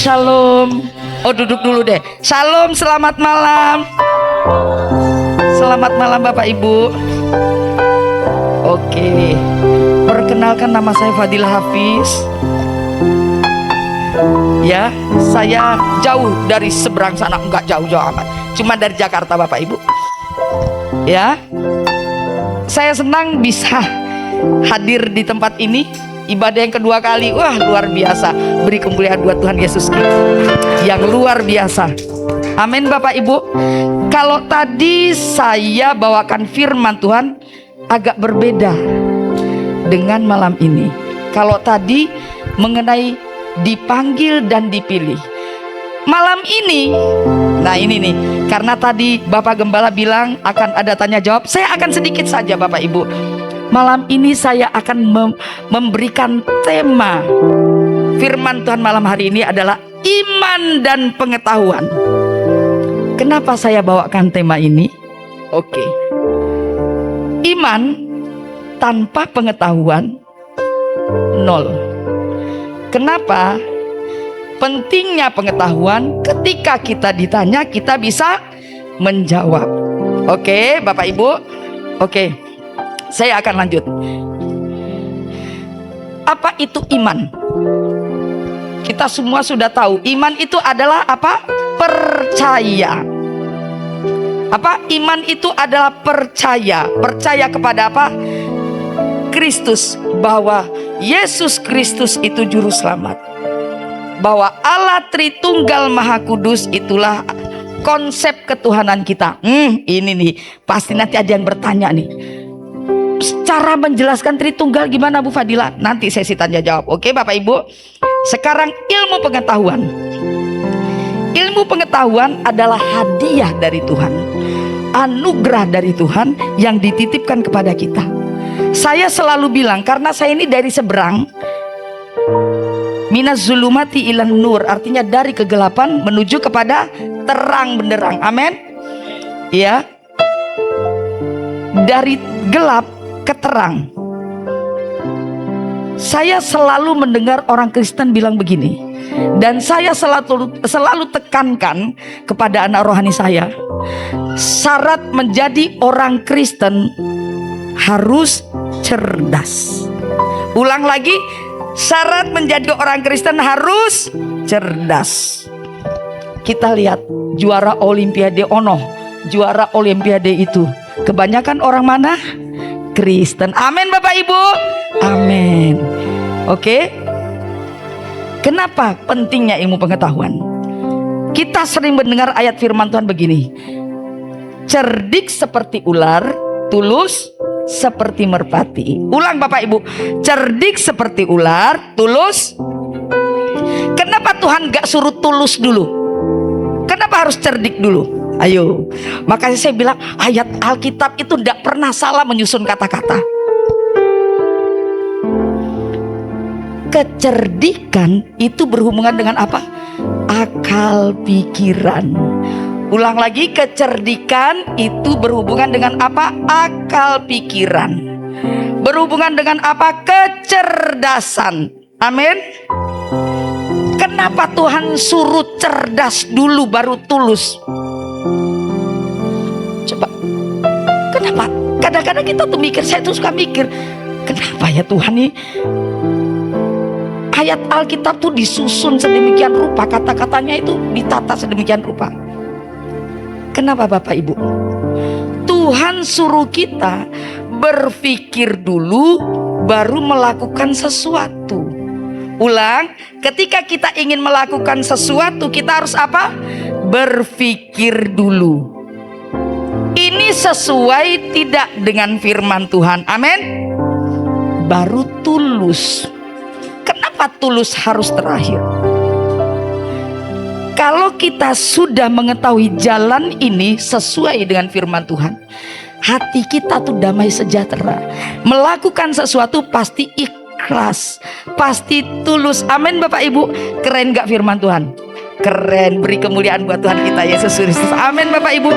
Shalom. Oh, duduk dulu deh. Shalom, selamat malam. Selamat malam Bapak Ibu. Oke. Perkenalkan, nama saya Fadil Hafiz. Ya, saya jauh dari seberang sana, enggak jauh-jauh amat. Cuma dari Jakarta Bapak Ibu. Ya. Saya senang bisa hadir di tempat ini. Ibadah yang kedua kali, wah luar biasa. Beri kemuliaan buat Tuhan Yesus kita yang luar biasa. Amin Bapak Ibu. Kalau tadi saya bawakan firman Tuhan agak berbeda dengan malam ini. Kalau tadi mengenai dipanggil dan dipilih, malam ini, nah ini nih, karena tadi Bapak Gembala bilang akan ada tanya jawab, saya akan sedikit saja Bapak Ibu. Malam ini saya akan memberikan tema firman Tuhan malam hari ini adalah iman dan pengetahuan. Kenapa saya bawakan tema ini? Oke. Iman tanpa pengetahuan nol. Kenapa? Pentingnya pengetahuan, ketika kita ditanya kita bisa menjawab. Oke, Bapak Ibu. Oke. Saya akan lanjut. Apa itu iman? Kita semua sudah tahu, iman itu adalah apa? Percaya. Apa? Iman itu adalah percaya. Percaya kepada apa? Kristus, bahwa Yesus Kristus itu juru selamat. Bahwa Allah Tritunggal Maha Kudus itulah konsep ketuhanan kita. Ini nih, pasti nanti ada yang bertanya nih. Cara menjelaskan Tritunggal gimana Bu Fadila? Nanti sesi tanya jawab. Oke Bapak Ibu. Sekarang ilmu pengetahuan. Ilmu pengetahuan adalah hadiah dari Tuhan, anugerah dari Tuhan yang dititipkan kepada kita. Saya selalu bilang, karena saya ini dari seberang, minaz zulumati ilan nur, artinya dari kegelapan menuju kepada terang benderang. Amin. Ya. Dari gelap ke terang. Saya selalu mendengar orang Kristen bilang begini, dan saya selalu tekankan kepada anak rohani saya, syarat menjadi orang Kristen harus cerdas. Ulang lagi, syarat menjadi orang Kristen harus cerdas. Kita lihat juara Olimpiade Ono, juara Olimpiade itu kebanyakan orang mana? Kristen. Amin Bapak Ibu. Amin. Oke. Kenapa pentingnya ilmu pengetahuan? Kita sering mendengar ayat firman Tuhan begini, cerdik seperti ular, tulus seperti merpati. Ulang Bapak Ibu, cerdik seperti ular, tulus. Kenapa Tuhan gak suruh tulus dulu? Kenapa harus cerdik dulu? Ayo, makanya saya bilang ayat Alkitab itu tidak pernah salah menyusun kata-kata. Kecerdikan itu berhubungan dengan apa? Akal pikiran. Ulang lagi, kecerdikan itu berhubungan dengan apa? Akal pikiran. Berhubungan dengan apa? Kecerdasan. Amin. Kenapa Tuhan suruh cerdas dulu baru tulus? Coba, kenapa? Kadang-kadang kita tuh mikir, saya tuh suka mikir, kenapa ya Tuhan nih ayat Alkitab tuh disusun sedemikian rupa, kata-katanya itu ditata sedemikian rupa. Kenapa Bapak Ibu? Tuhan suruh kita berpikir dulu baru melakukan sesuatu. Ulang, ketika kita ingin melakukan sesuatu kita harus apa? Berpikir dulu. Ini sesuai tidak dengan firman Tuhan? Amin. Baru tulus. Kenapa tulus harus terakhir? Kalau kita sudah mengetahui jalan ini sesuai dengan firman Tuhan, hati kita tuh damai sejahtera. Melakukan sesuatu pasti ikhlas, pasti tulus. Amin Bapak Ibu. Keren gak firman Tuhan? Keren. Beri kemuliaan buat Tuhan kita Yesus Kristus. Amin Bapak Ibu.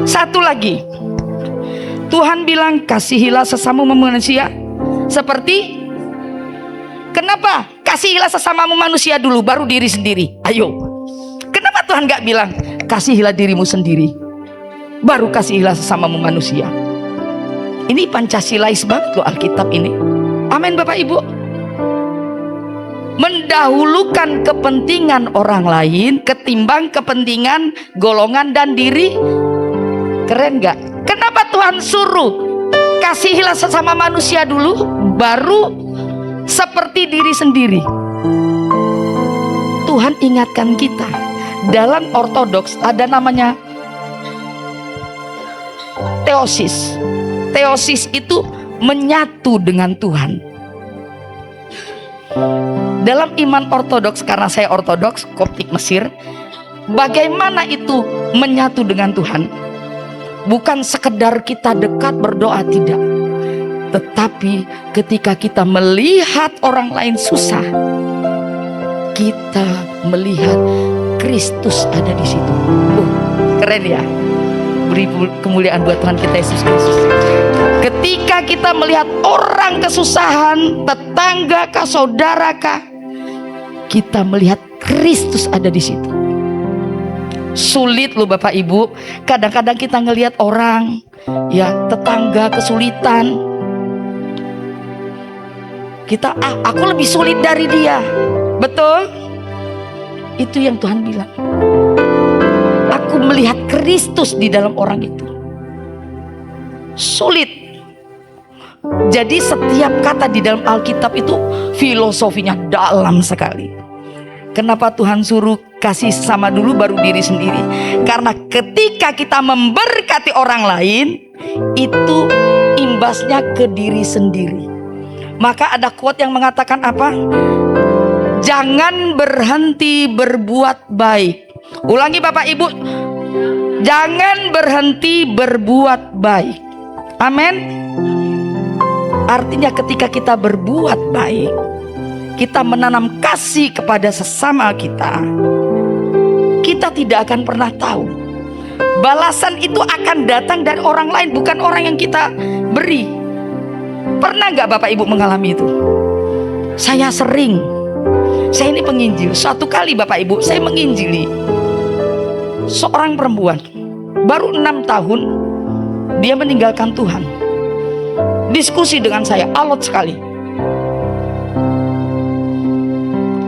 Satu lagi, Tuhan bilang kasihilah sesama manusia seperti, kenapa? kasihilah sesamamu manusia dulu, baru diri sendiri. Ayo, kenapa Tuhan gak bilang kasihilah dirimu sendiri, baru kasihilah sesamamu manusia? Ini Pancasilais banget loh Alkitab ini. Amin Bapak Ibu. Mendahulukan kepentingan orang lain ketimbang kepentingan golongan dan diri. Keren gak? Kenapa Tuhan suruh kasihilah sesama manusia dulu, baru seperti diri sendiri? Tuhan ingatkan kita, dalam ortodoks ada namanya teosis. Teosis itu menyatu dengan Tuhan. Dalam iman ortodoks, karena saya ortodoks Koptik Mesir, bagaimana itu menyatu dengan Tuhan? Bukan sekedar kita dekat berdoa, tidak, tetapi ketika kita melihat orang lain susah, kita melihat Kristus ada di situ. Keren ya. Beri kemuliaan buat Tuhan kita Yesus Kristus. Ketika kita melihat orang kesusahan, tetangga kah, saudara kah, kita melihat Kristus ada di situ. Sulit loh Bapak Ibu. Kadang-kadang kita ngelihat orang, ya tetangga kesulitan, kita aku lebih sulit dari dia. Betul? Itu yang Tuhan bilang. Aku melihat Kristus di dalam orang itu. Sulit. Jadi setiap kata di dalam Alkitab itu filosofinya dalam sekali. Kenapa Tuhan suruh kasih sama dulu baru diri sendiri? Karena ketika kita memberkati orang lain, itu imbasnya ke diri sendiri. Maka ada quote yang mengatakan apa? Jangan berhenti berbuat baik. Ulangi Bapak Ibu, jangan berhenti berbuat baik. Amin. Artinya ketika kita berbuat baik, kita menanam kasih kepada sesama kita, kita tidak akan pernah tahu balasan itu akan datang dari orang lain, bukan orang yang kita beri. Pernah gak Bapak Ibu mengalami itu? Saya sering. Saya ini penginjil. Suatu kali Bapak Ibu, saya menginjili seorang perempuan, baru 6 tahun dia meninggalkan Tuhan. Diskusi dengan saya alot sekali.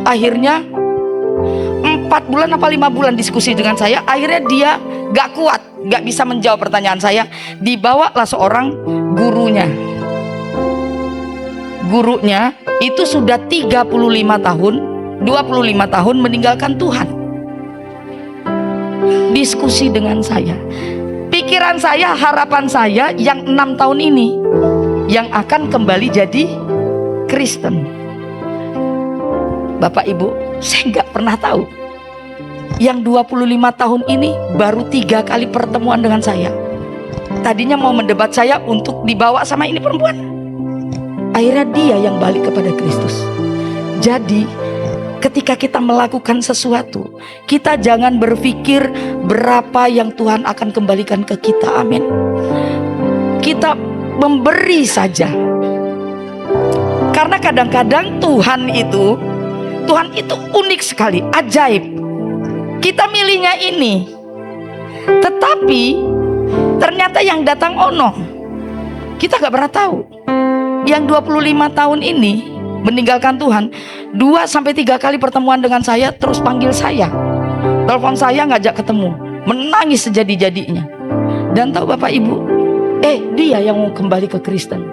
Akhirnya 4 bulan apa 5 bulan diskusi dengan saya. Akhirnya dia gak kuat, gak bisa menjawab pertanyaan saya. Dibawalah seorang gurunya. Gurunya itu sudah 35 tahun, 25 tahun meninggalkan Tuhan. Diskusi dengan saya. Pikiran saya, harapan saya yang 6 tahun ini yang akan kembali jadi Kristen. Bapak Ibu, saya nggak pernah tahu yang 25 tahun ini baru 3 kali pertemuan dengan saya. Tadinya mau mendebat saya untuk dibawa sama ini perempuan. Akhirnya dia yang balik kepada Kristus. Jadi ketika kita melakukan sesuatu, kita jangan berpikir berapa yang Tuhan akan kembalikan ke kita. Amin. Kita memberi saja. Karena kadang-kadang Tuhan itu unik sekali, ajaib. Kita milihnya ini, tetapi ternyata yang datang ono. Kita gak pernah tahu. Yang 25 tahun ini meninggalkan Tuhan, 2-3 kali pertemuan dengan saya, terus panggil saya, telepon saya, ngajak ketemu, menangis sejadi-jadinya. Dan tahu Bapak Ibu, dia yang mau kembali ke Kristen.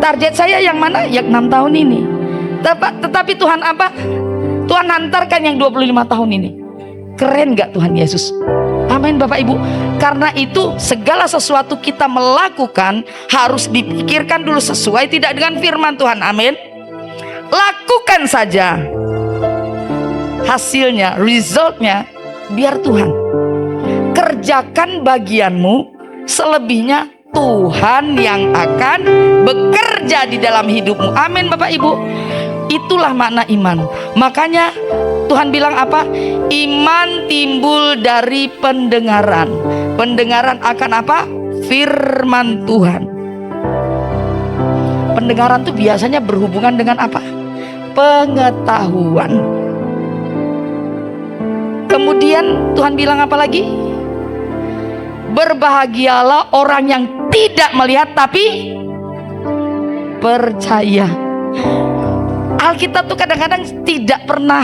Target saya yang mana? Yang 6 tahun ini. Tetapi Tuhan apa? Tuhan hantarkan yang 25 tahun ini. Keren gak Tuhan Yesus? Amin Bapak Ibu. Karena itu segala sesuatu kita melakukan harus dipikirkan dulu sesuai tidak dengan firman Tuhan. Amin. Lakukan saja. Hasilnya, resultnya biar Tuhan. Kerjakan bagianmu, selebihnya Tuhan yang akan bekerja di dalam hidupmu. Amin Bapak Ibu. Itulah makna iman. Makanya Tuhan bilang apa? Iman timbul dari pendengaran. Pendengaran akan apa? Firman Tuhan. Pendengaran itu biasanya berhubungan dengan apa? pengetahuan. Kemudian Tuhan bilang apa lagi? Berbahagialah orang yang tidak melihat tapi percaya. Alkitab tuh kadang-kadang tidak pernah,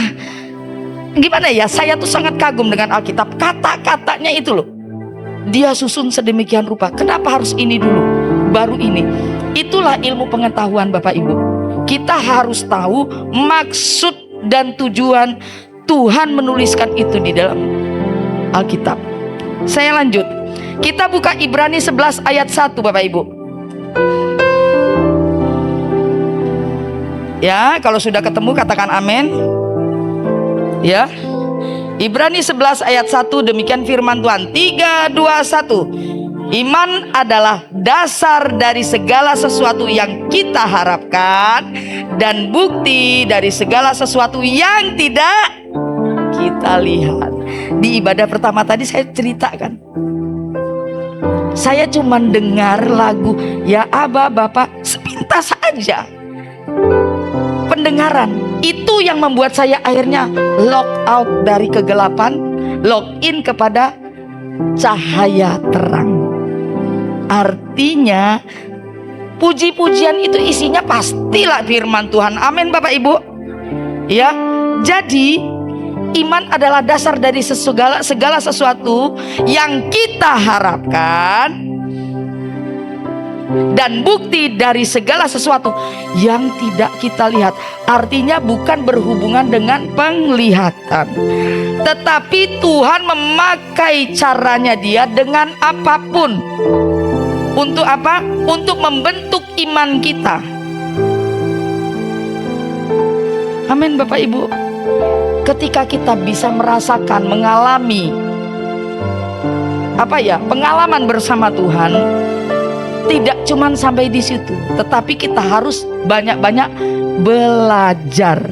gimana ya, saya tuh sangat kagum dengan Alkitab. Kata-katanya itu loh, dia susun sedemikian rupa. Kenapa harus ini dulu, baru ini? Itulah ilmu pengetahuan Bapak Ibu. Kita harus tahu maksud dan tujuan Tuhan menuliskan itu di dalam Alkitab. Saya lanjut. Kita buka Ibrani 11 ayat 1 Bapak Ibu. Ya, kalau sudah ketemu katakan amin. Ya. Ibrani 11 ayat 1, demikian firman Tuhan. 3, 2, 1. Iman adalah dasar dari segala sesuatu yang kita harapkan dan bukti dari segala sesuatu yang tidak kita lihat. Di ibadah pertama tadi saya ceritakan, saya cuma dengar lagu Ya Aba Bapa sepintas saja. Pendengaran itu yang membuat saya akhirnya lock out dari kegelapan, lock in kepada cahaya terang. Artinya puji-pujian itu isinya pastilah firman Tuhan. Amin Bapak Ibu. Ya, jadi iman adalah dasar dari segala sesuatu yang kita harapkan dan bukti dari segala sesuatu yang tidak kita lihat. Artinya bukan berhubungan dengan penglihatan, tetapi Tuhan memakai caranya dia dengan apapun. Untuk apa? Untuk membentuk iman kita. Amin Bapak Ibu. Ketika kita bisa merasakan, mengalami pengalaman bersama Tuhan, tidak cuman sampai di situ, tetapi kita harus banyak-banyak belajar.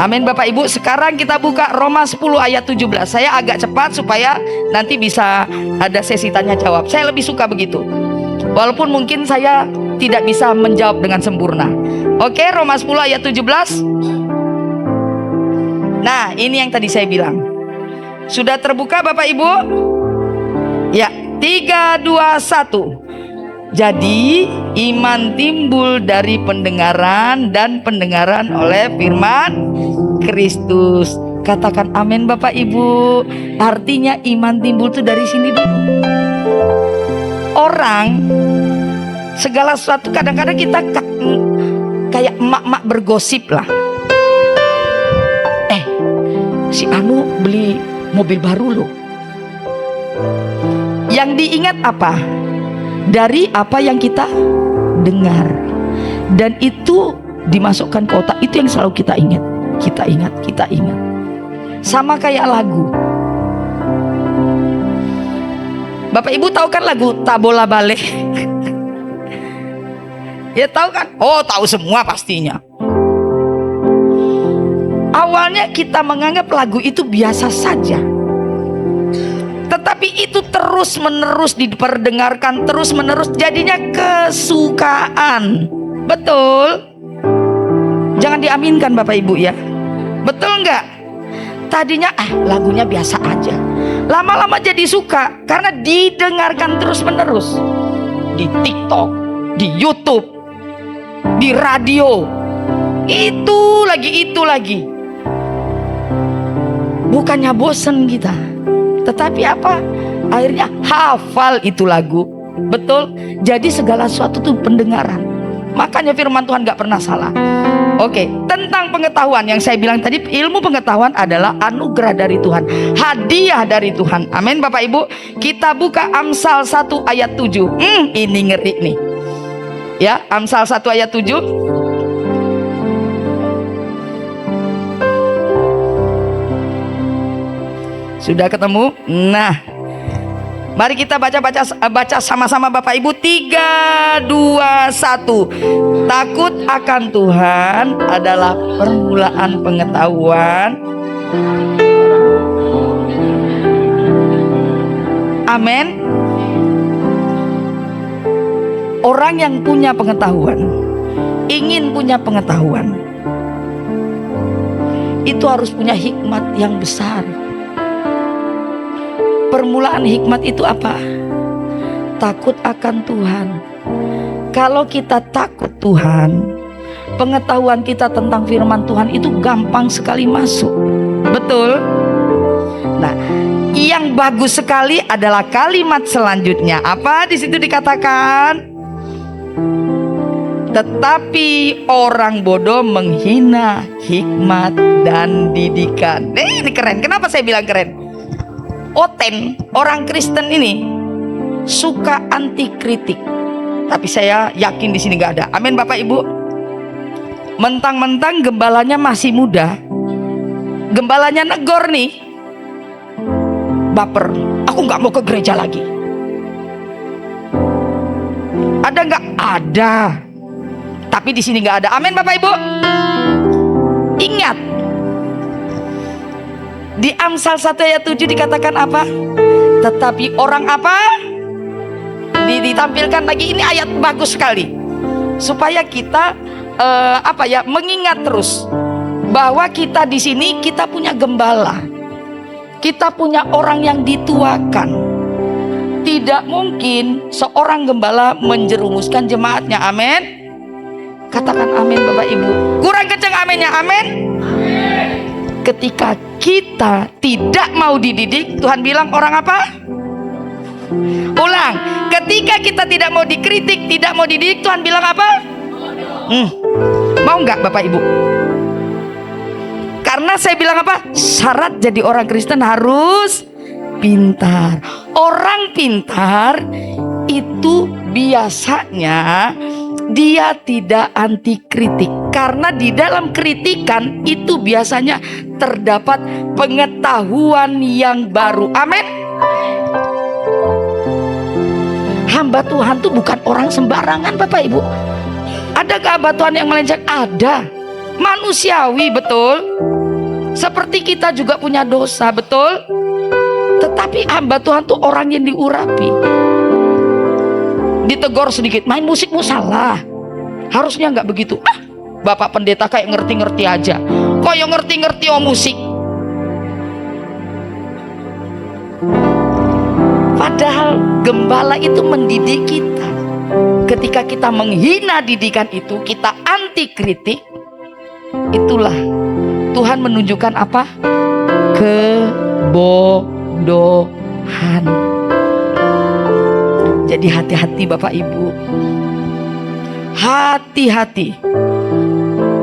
Amin Bapak Ibu. Sekarang kita buka Roma 10 ayat 17. Saya agak cepat supaya nanti bisa ada sesi tanya jawab. Saya lebih suka begitu, walaupun mungkin saya tidak bisa menjawab dengan sempurna. Oke, Roma 10 ayat 17. Nah, ini yang tadi saya bilang. Sudah terbuka Bapak Ibu? Ya, 3, 2, 1. Jadi iman timbul dari pendengaran, dan pendengaran oleh firman Kristus. Katakan amin Bapak Ibu. Artinya iman timbul itu dari sini dulu. Orang segala sesuatu, kadang-kadang kita kayak emak-emak bergosip lah. Si Anu beli mobil baru loh. Yang diingat apa? Dari apa yang kita dengar, dan itu dimasukkan ke otak. Itu yang selalu kita ingat. Kita ingat. Sama kayak lagu. Bapak Ibu tahu kan lagu Tabola Bale? Ya tahu kan? Oh, tahu semua pastinya. Awalnya kita menganggap lagu itu biasa saja, tetapi itu terus menerus diperdengarkan, terus menerus, jadinya kesukaan. Betul? Jangan diaminkan Bapak Ibu ya. Betul nggak? Tadinya lagunya biasa aja, lama-lama jadi suka karena didengarkan terus menerus. Di TikTok, di YouTube, di radio, itu lagi. Bukannya bosen kita, tetapi apa? Akhirnya hafal itu lagu. Betul? Jadi segala sesuatu itu pendengaran. Makanya firman Tuhan gak pernah salah. Oke, tentang pengetahuan yang saya bilang tadi, ilmu pengetahuan adalah anugerah dari Tuhan, hadiah dari Tuhan. Amin Bapak Ibu. Kita buka Amsal 1 ayat 7. Ini ngeri nih. Ya, Amsal 1 ayat 7. Sudah ketemu? Nah, mari kita baca sama-sama Bapak Ibu. 3, 2, 1. Takut akan Tuhan adalah permulaan pengetahuan. Amin. Orang yang punya pengetahuan, ingin punya pengetahuan, itu harus punya hikmat yang besar. Permulaan hikmat itu apa? Takut akan Tuhan. Kalau kita takut Tuhan, pengetahuan kita tentang firman Tuhan itu gampang sekali masuk. Betul? Nah, yang bagus sekali adalah kalimat selanjutnya. Apa di situ dikatakan? Tetapi orang bodoh menghina hikmat dan didikan. Ini keren. Kenapa saya bilang keren? Oten, orang Kristen ini suka anti kritik. Tapi saya yakin di sini nggak ada. Amin Bapak Ibu. Mentang-mentang gembalanya masih muda, gembalanya negor nih, baper. Aku nggak mau ke gereja lagi. Ada nggak? Ada. Tapi di sini nggak ada. Amin Bapak Ibu. Ingat, di Amsal 1 ayat 7 dikatakan apa? Tetapi orang apa? Ditampilkan lagi, ini ayat bagus sekali supaya kita mengingat terus bahwa kita di sini kita punya gembala, kita punya orang yang dituakan. Tidak mungkin seorang gembala menjerumuskan jemaatnya. Amin. Katakan amin Bapak Ibu. Kurang kencang aminnya. Amin. Ketika kita tidak mau dididik, Tuhan bilang orang apa? Ulang, ketika kita tidak mau dikritik, tidak mau dididik, Tuhan bilang apa? Mau nggak Bapak Ibu? Karena saya bilang apa? Syarat jadi orang Kristen harus pintar. Orang pintar itu biasanya dia tidak anti kritik, karena di dalam kritikan itu biasanya terdapat pengetahuan yang baru. Amin. Hamba Tuhan tuh bukan orang sembarangan Bapak Ibu. Ada gak hamba Tuhan yang melenceng? Ada. Manusiawi, betul. Seperti kita juga punya dosa, betul. Tetapi hamba Tuhan tuh orang yang diurapi. Ditegur sedikit, main musikmu salah, harusnya nggak begitu. Bapak pendeta kayak ngerti-ngerti aja. Kok yang ngerti-ngerti musik? Padahal gembala itu mendidik kita. Ketika kita menghina didikan itu, kita anti kritik, itulah Tuhan menunjukkan apa? Kebodohan. Jadi hati-hati Bapak Ibu. Hati-hati.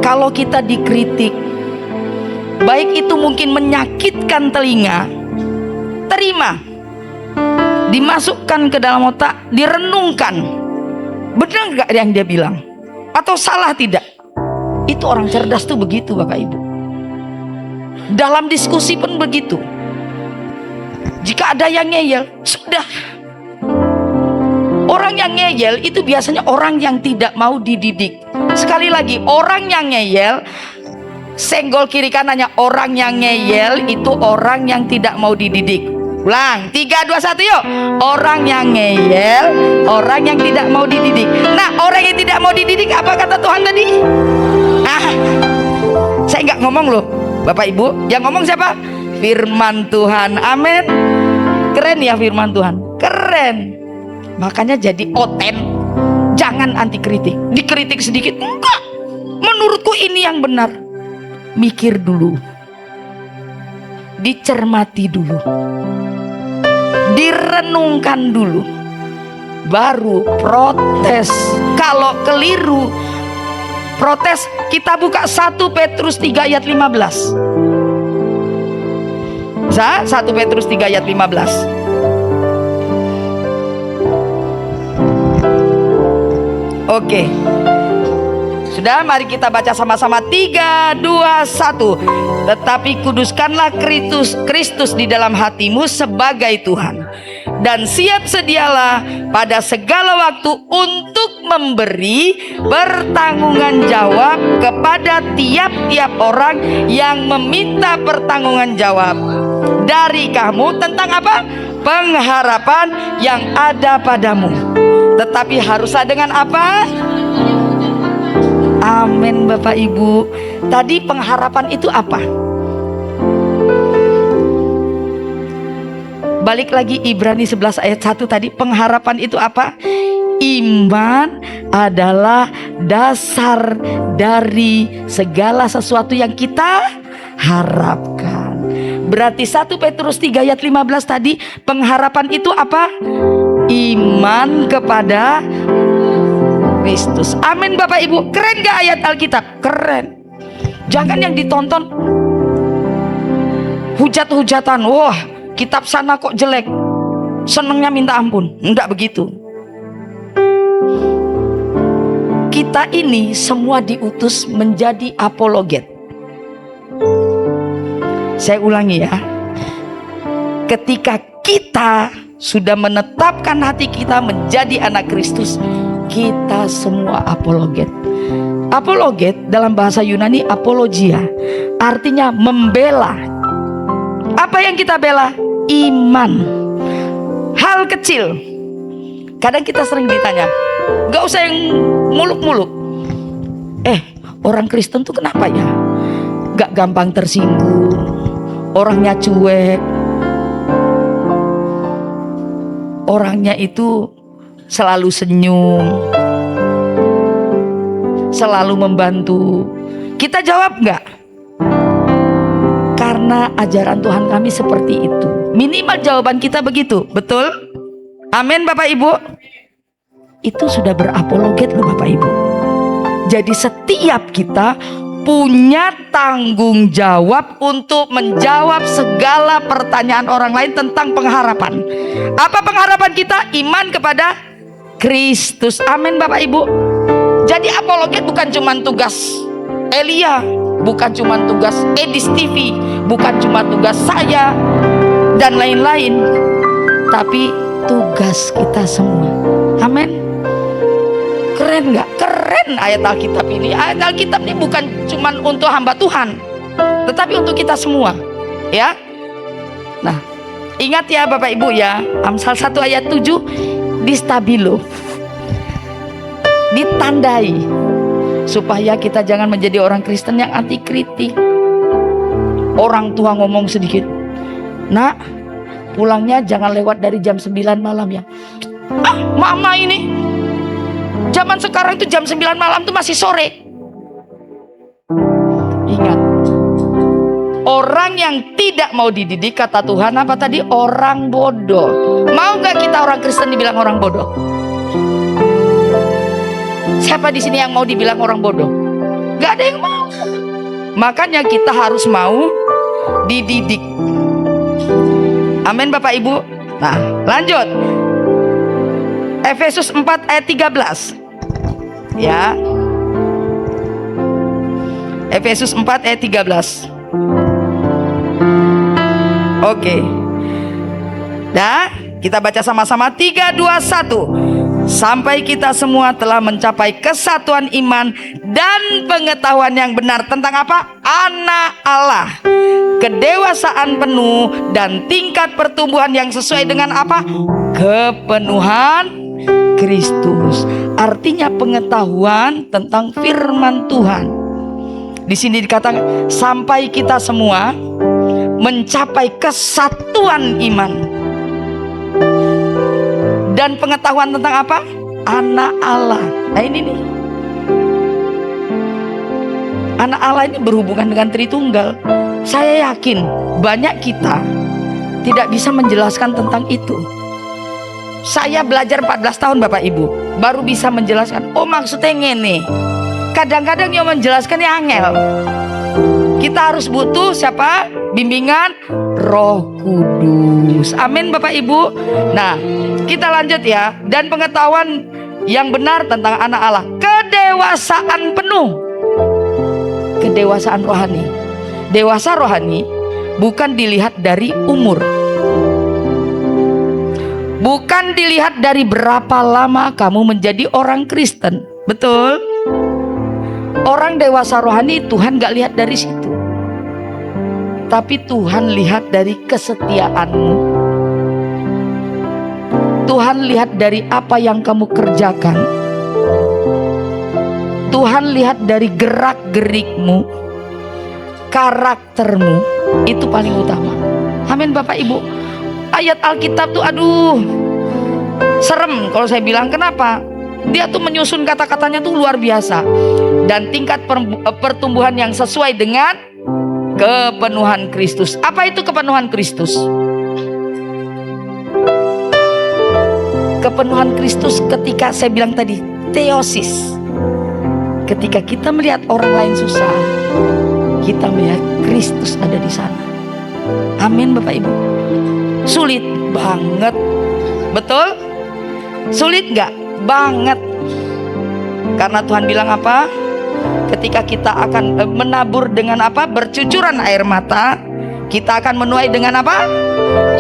Kalau kita dikritik, baik itu mungkin menyakitkan telinga, terima. Dimasukkan ke dalam otak, direnungkan. Benar gak yang dia bilang? Atau salah tidak? Itu orang cerdas tuh begitu Bapak Ibu. Dalam diskusi pun begitu. Jika ada yang ngeyel, sudah. Orang yang ngeyel itu biasanya orang yang tidak mau dididik. Sekali lagi, orang yang ngeyel, senggol kiri kanannya, orang yang ngeyel itu orang yang tidak mau dididik. Ulang, 3, 2, 1 yuk. Orang yang ngeyel, orang yang tidak mau dididik. Nah, orang yang tidak mau dididik, apa kata Tuhan tadi? Saya nggak ngomong loh Bapak Ibu. Yang ngomong siapa? Firman Tuhan. Amin. Keren ya firman Tuhan. Keren. Makanya jadi oten. Jangan anti kritik. Dikritik sedikit, enggak, menurutku ini yang benar. Mikir dulu, dicermati dulu, direnungkan dulu, baru protes. Kalau keliru protes, kita buka 1 Petrus 3 ayat 15. 1 Petrus 3 ayat 15. Oke. Sudah, mari kita baca sama-sama. 3, 2, 1. Tetapi kuduskanlah Kristus di dalam hatimu sebagai Tuhan, dan siap sedialah pada segala waktu untuk memberi pertanggungan jawab kepada tiap-tiap orang yang meminta pertanggungan jawab dari kamu tentang apa? Pengharapan yang ada padamu. Tetapi haruslah dengan apa? Amin. Amin Bapak Ibu. Tadi pengharapan itu apa? Balik lagi Ibrani 11 ayat 1 tadi. Pengharapan itu apa? Iman adalah dasar dari segala sesuatu yang kita harapkan. Berarti 1 Petrus 3 ayat 15 tadi, pengharapan itu apa? Iman kepada Kristus. Amin Bapak Ibu. Keren gak ayat Alkitab? Keren. Jangan yang ditonton hujat-hujatan. Wah, kitab sana kok jelek, senengnya minta ampun. Enggak begitu. Kita ini semua diutus menjadi apologet. Saya ulangi ya. Ketika kita sudah menetapkan hati kita menjadi anak Kristus, kita semua apologet. Apologet dalam bahasa Yunani apologia, artinya membela. Apa yang kita bela? Iman. Hal kecil. Kadang kita sering ditanya, gak usah yang muluk-muluk. Orang Kristen tuh kenapa ya? Gak gampang tersinggung, orangnya cuek, orangnya itu selalu senyum, selalu membantu. Kita jawab enggak? Karena ajaran Tuhan kami seperti itu. Minimal jawaban kita begitu. Betul? Amin Bapak Ibu. Itu sudah berapologet loh Bapak Ibu. Jadi setiap kita punya tanggung jawab untuk menjawab segala pertanyaan orang lain tentang pengharapan. Apa pengharapan kita? Iman kepada Kristus. Amin Bapak Ibu. Jadi apologet bukan cuma tugas Elia, bukan cuma tugas Edis TV, bukan cuma tugas saya dan lain-lain, tapi tugas kita semua. Amin. Keren gak? Keren ayat Alkitab ini. Ayat Alkitab ini bukan cuma untuk hamba Tuhan, tetapi untuk kita semua, ya. Nah, ingat ya Bapak Ibu ya, Amsal 1 ayat 7, distabilo, ditandai, supaya kita jangan menjadi orang Kristen yang anti kritik. Orang tua ngomong sedikit, nak, pulangnya jangan lewat dari jam 9 malam ya. Mama ini zaman sekarang itu jam 9 malam itu masih sore. Ingat, orang yang tidak mau dididik, kata Tuhan apa tadi? Orang bodoh. Mau gak kita orang Kristen dibilang orang bodoh? Siapa di sini yang mau dibilang orang bodoh? Gak ada yang mau. Makanya kita harus mau dididik. Amin Bapak Ibu. Nah, lanjut. Efesus 4 ayat 13. Ya. Efesus 4 ayat 13. Oke. Nah, kita baca sama-sama 3, 2, 1. Sampai kita semua telah mencapai kesatuan iman dan pengetahuan yang benar tentang apa? Anak Allah, kedewasaan penuh dan tingkat pertumbuhan yang sesuai dengan apa? Kepenuhan Kristus. Artinya pengetahuan tentang firman Tuhan. Di sini dikatakan sampai kita semua mencapai kesatuan iman dan pengetahuan tentang apa? Anak Allah. Nah ini nih, anak Allah ini berhubungan dengan Tritunggal. Saya yakin banyak kita tidak bisa menjelaskan tentang itu. Saya belajar 14 tahun Bapak Ibu, baru bisa menjelaskan. Oh maksudnya ngene. Kadang-kadang yang menjelaskan yang angel. Kita harus butuh siapa? Bimbingan Roh Kudus. Amin Bapak Ibu. Nah, kita lanjut ya. Dan pengetahuan yang benar tentang anak Allah, kedewasaan penuh, kedewasaan rohani. Dewasa rohani bukan dilihat dari umur, bukan dilihat dari berapa lama kamu menjadi orang Kristen. Betul? Orang dewasa rohani Tuhan gak lihat dari situ, tapi Tuhan lihat dari kesetiaanmu. Tuhan lihat dari apa yang kamu kerjakan. Tuhan lihat dari gerak-gerikmu, karaktermu, itu paling utama. Amin Bapak Ibu. Ayat Alkitab tuh aduh serem kalau saya bilang. Kenapa? Dia tuh menyusun kata-katanya tuh luar biasa. Dan tingkat pertumbuhan yang sesuai dengan kepenuhan Kristus. Apa itu kepenuhan Kristus? Kepenuhan Kristus ketika saya bilang tadi, theosis. Ketika kita melihat orang lain susah, kita melihat Kristus ada di sana. Amin Bapak Ibu. Sulit banget, betul? Sulit nggak? Banget. Karena Tuhan bilang apa? Ketika kita akan menabur dengan apa? Bercucuran air mata, kita akan menuai dengan apa?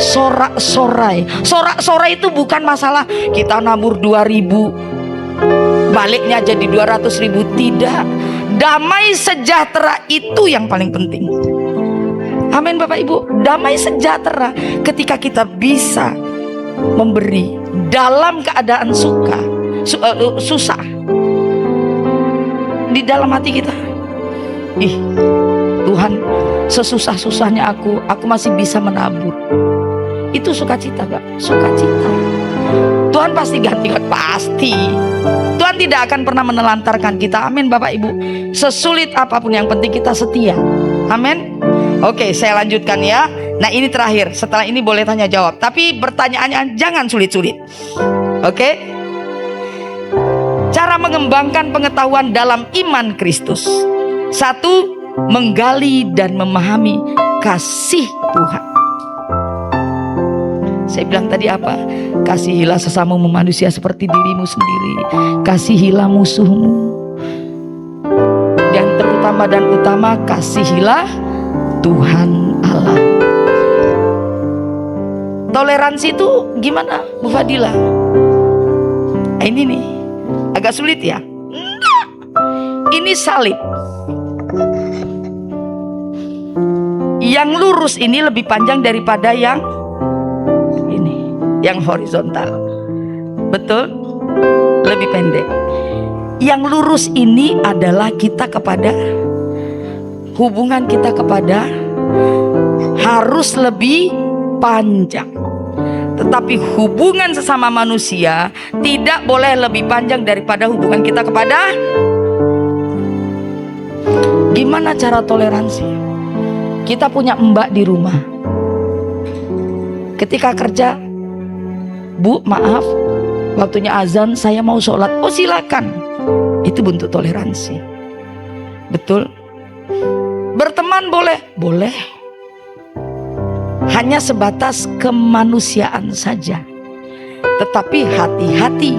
Sorak-sorai. Sorak-sorai itu bukan masalah kita nabur 2.000 baliknya jadi 200.000. Tidak. Damai sejahtera itu yang paling penting. Amin Bapak Ibu. Damai sejahtera ketika kita bisa memberi dalam keadaan susah di dalam hati kita. Ih, Tuhan, sesusah-susahnya aku masih bisa menabur. Itu sukacita, Pak. Sukacita. Tuhan pasti ganti, pasti. Tuhan tidak akan pernah menelantarkan kita. Amin Bapak Ibu. Sesulit apapun yang penting kita setia. Amin. Oke, saya lanjutkan ya. Nah ini terakhir. Setelah ini boleh tanya jawab. Tapi pertanyaannya jangan sulit-sulit. Oke. Cara mengembangkan pengetahuan dalam iman Kristus. 1. Menggali dan memahami kasih Tuhan. Saya bilang tadi apa? Kasihilah sesamamu manusia seperti dirimu sendiri. Kasihilah musuhmu. Dan terutama dan utama, kasihilah Tuhan Allah. Toleransi itu gimana Bu Fadila? Ini nih agak sulit ya. Ini salib. Yang lurus ini lebih panjang daripada yang ini, yang horizontal. Betul? Lebih pendek. Yang lurus ini adalah kita kepada hubungan kita kepada harus lebih panjang. Tetapi hubungan sesama manusia tidak boleh lebih panjang daripada hubungan kita kepada. Gimana cara toleransi? Kita punya mbak di rumah. Ketika kerja, Bu maaf, waktunya azan, saya mau sholat. Oh silakan. Itu bentuk toleransi. Betul? Berteman boleh? Boleh. Hanya sebatas kemanusiaan saja. Tetapi hati-hati.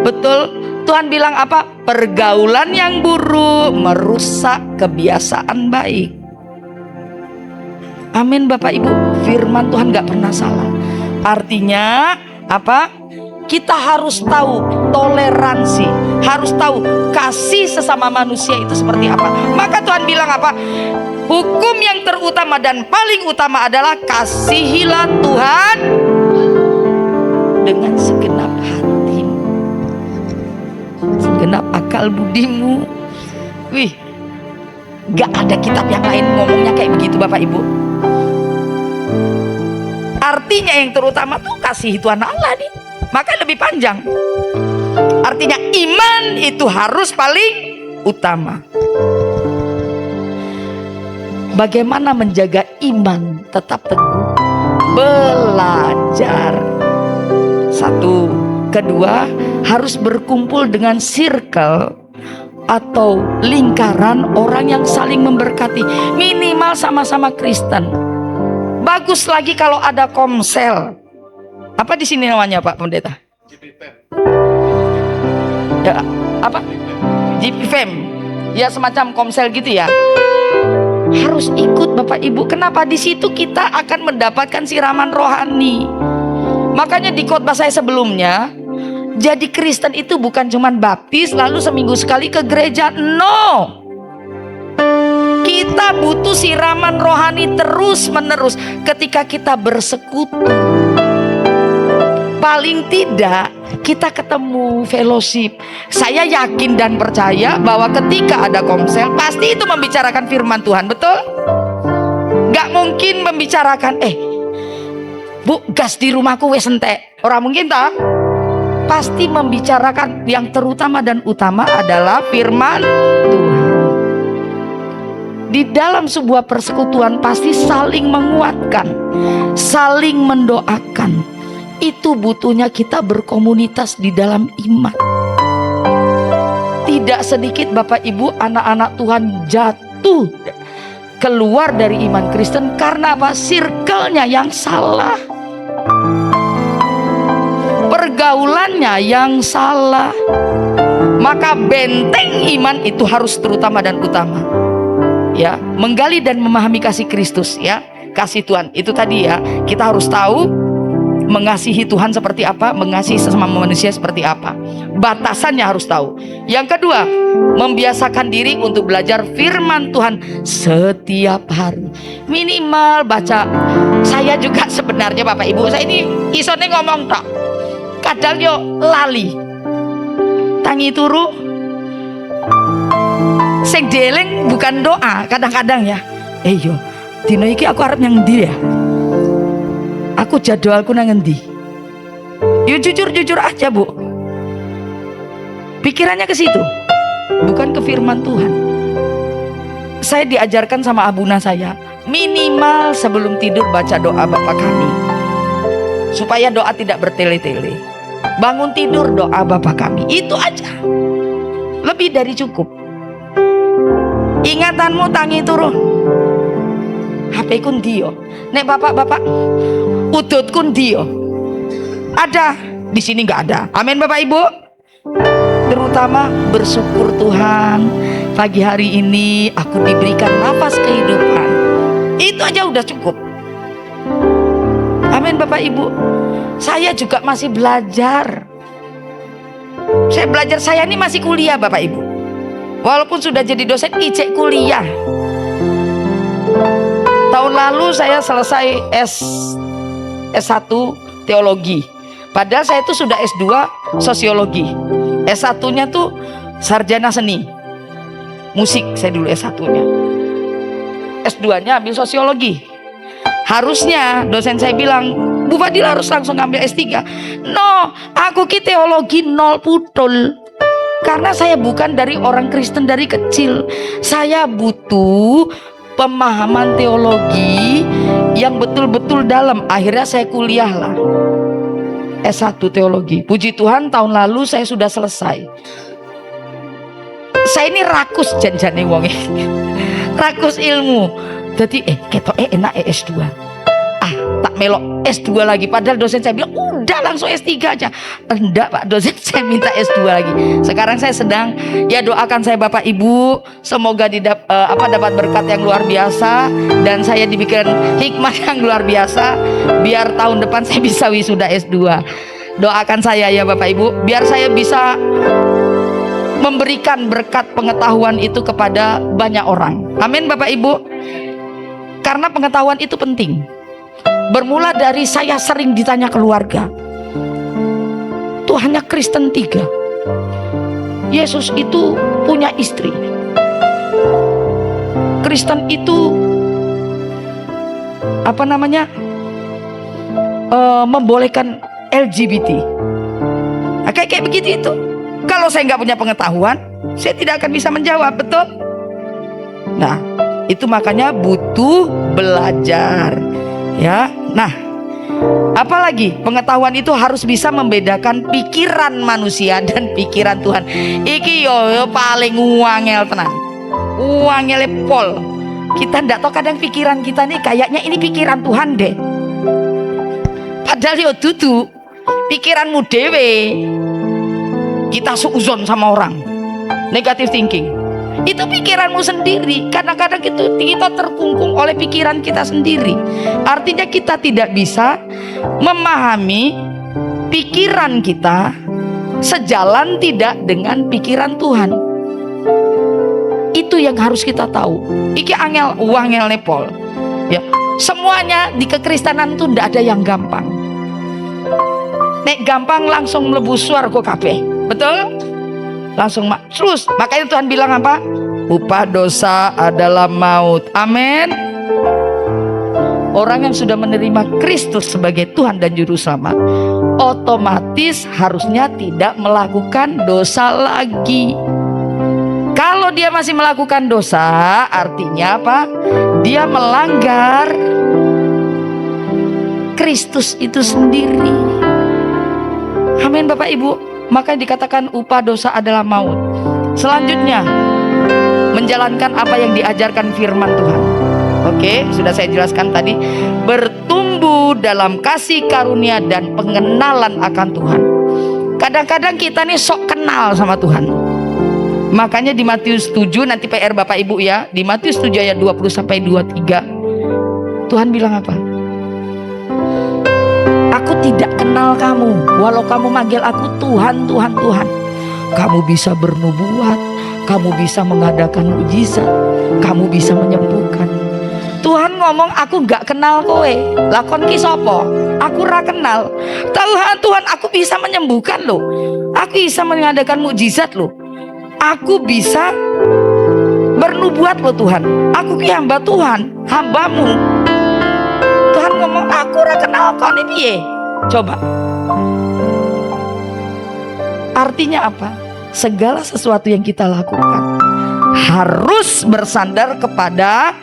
Betul? Tuhan bilang apa? Pergaulan yang buruk merusak kebiasaan baik. Amin Bapak Ibu. Firman Tuhan gak pernah salah. Artinya apa? Kita harus tahu toleransi, harus tahu kasih sesama manusia itu seperti apa. Maka Tuhan bilang apa? Hukum yang terutama dan paling utama adalah kasihilah Tuhan dengan segenap hatimu, segenap akal budimu. Wih, gak ada kitab yang lain ngomongnya kayak begitu Bapak Ibu. Artinya yang terutama tuh kasih Tuhan Allah nih. Maka lebih panjang. Artinya iman itu harus paling utama. Bagaimana menjaga iman tetap teguh? Belajar. 1. Kedua, harus berkumpul dengan circle atau lingkaran orang yang saling memberkati. Minimal sama-sama Kristen. Bagus lagi kalau ada komsel. Apa di sini namanya Pak Pendeta? Ya, apa? GPFM. Ya semacam komsel gitu ya. Harus ikut Bapak Ibu. Kenapa? Di situ kita akan mendapatkan siraman rohani. Makanya di khotbah saya sebelumnya, jadi Kristen itu bukan cuman baptis lalu seminggu sekali ke gereja. No. Kita butuh siraman rohani terus menerus ketika kita bersekutu. Paling tidak kita ketemu fellowship. Saya yakin dan percaya bahwa ketika ada komsel pasti itu membicarakan firman Tuhan, betul? Gak mungkin membicarakan Bu, gas di rumahku wes entek. Orang mungkin tak? Pasti membicarakan yang terutama dan utama adalah firman Tuhan. Di dalam sebuah persekutuan pasti saling menguatkan, saling mendoakan. Itu butuhnya kita berkomunitas di dalam iman. Tidak sedikit Bapak Ibu anak-anak Tuhan jatuh keluar dari iman Kristen karena apa? Circle-nya yang salah, pergaulannya yang salah. Maka benteng iman itu harus terutama dan utama, ya, menggali dan memahami kasih Kristus, ya, kasih Tuhan itu tadi, ya, kita harus tahu mengasihi Tuhan seperti apa, mengasihi sesama manusia seperti apa, batasannya harus tahu. Yang kedua, membiasakan diri untuk belajar firman Tuhan setiap hari, minimal baca. Saya juga sebenarnya Bapak Ibu, saya ini isone ngomong tak, kadang yo lali tangi turu. Sing dieling bukan doa kadang-kadang, ya. Yo dino iki aku arep nyang ndi ya? Aku jadwalku nang ngendi? Yuk jujur aja, Bu. Pikirannya ke situ, bukan ke firman Tuhan. Saya diajarkan sama abuna saya, minimal sebelum tidur baca doa Bapa Kami, supaya doa tidak bertele-tele. Bangun tidur doa Bapa Kami, itu aja. Lebih dari cukup. Ingatanmu tangi turu. HP kun dio. Nek bapak udut kun dio. Ada di sini nggak ada. Amin Bapak Ibu. Terutama bersyukur Tuhan, pagi hari ini aku diberikan nafas kehidupan. Itu aja udah cukup. Amin Bapak Ibu. Saya juga masih belajar. Saya ini masih kuliah Bapak Ibu. Walaupun sudah jadi dosen, ijek kuliah. Tahun lalu saya selesai S1 teologi. Padahal saya itu sudah S2 sosiologi. S1-nya tuh sarjana seni musik, saya dulu S1-nya. S2-nya ambil sosiologi. Harusnya dosen saya bilang, Bu Fadila harus langsung ambil S3. No, aku ki teologi nol putul. Karena saya bukan dari orang Kristen dari kecil. Saya butuh pemahaman teologi yang betul-betul dalam. Akhirnya saya kuliah lah, S1 teologi. Puji Tuhan tahun lalu saya sudah selesai. Saya ini rakus janjane wonge. Rakus ilmu. Jadi ketok enak S2. Tak melok S2 lagi. Padahal dosen saya bilang udah langsung S3 aja. Enggak Pak, dosen saya minta S2 lagi. Sekarang saya sedang, ya doakan saya Bapak Ibu, semoga dapat berkat yang luar biasa, dan saya diberikan hikmah yang luar biasa, biar tahun depan saya bisa wisuda S2. Doakan saya ya Bapak Ibu, biar saya bisa memberikan berkat pengetahuan itu kepada banyak orang. Amin Bapak Ibu. Karena pengetahuan itu penting. Bermula dari saya sering ditanya keluarga, Tuhannya Kristen 3. Yesus itu punya istri. Kristen itu membolehkan LGBT. Nah, kayak begitu itu. Kalau saya nggak punya pengetahuan, saya tidak akan bisa menjawab, betul? Nah, itu makanya butuh belajar. Ya, nah, apalagi pengetahuan itu harus bisa membedakan pikiran manusia dan pikiran Tuhan. Iki yo paling wangel tenan, wangel pol. Kita ndak tahu kadang pikiran kita nih kayaknya ini pikiran Tuhan deh. Padahal yo dudu pikiranmu dewe. Kita suuzon sama orang, negative thinking. Itu pikiranmu sendiri. Kadang-kadang kita terkungkung oleh pikiran kita sendiri. Artinya kita tidak bisa memahami pikiran kita sejalan tidak dengan pikiran Tuhan. Itu yang harus kita tahu. Iki angel wangel nepol. Ya, semuanya di kekristenan itu tidak ada yang gampang. nek gampang langsung mlebu swarga kabeh. Betul? Langsung terus. Makanya Tuhan bilang apa? Upah dosa adalah maut. Amin. Orang yang sudah menerima Kristus sebagai Tuhan dan Juru Selamat, otomatis harusnya tidak melakukan dosa lagi. Kalau dia masih melakukan dosa, artinya apa? Dia melanggar Kristus itu sendiri. Amin Bapak Ibu. Maka dikatakan upah dosa adalah maut. Selanjutnya, menjalankan apa yang diajarkan firman Tuhan. Oke, sudah saya jelaskan tadi. Bertumbuh dalam kasih karunia dan pengenalan akan Tuhan. Kadang-kadang kita nih sok kenal sama Tuhan. Makanya di Matius 7, nanti PR Bapak Ibu ya, di Matius 7 ayat 20 sampai 23, Tuhan bilang apa? Aku tidak kenal kamu, walau kamu manggil aku Tuhan, Tuhan, Tuhan. Kamu bisa bernubuat, kamu bisa mengadakan mujizat, kamu bisa menyembuhkan. Tuhan ngomong aku gak kenal kowe. Lakon ki sapa? Aku ra kenal. Tuhan, aku bisa menyembuhkan loh. Aku bisa mengadakan mujizat loh. Aku bisa bernubuat loh Tuhan. Aku ki hamba Tuhan, hambamu. Tuhan ngomong aku ra kenal kau nih piye? Coba. Artinya apa? Segala sesuatu yang kita lakukan harus bersandar kepada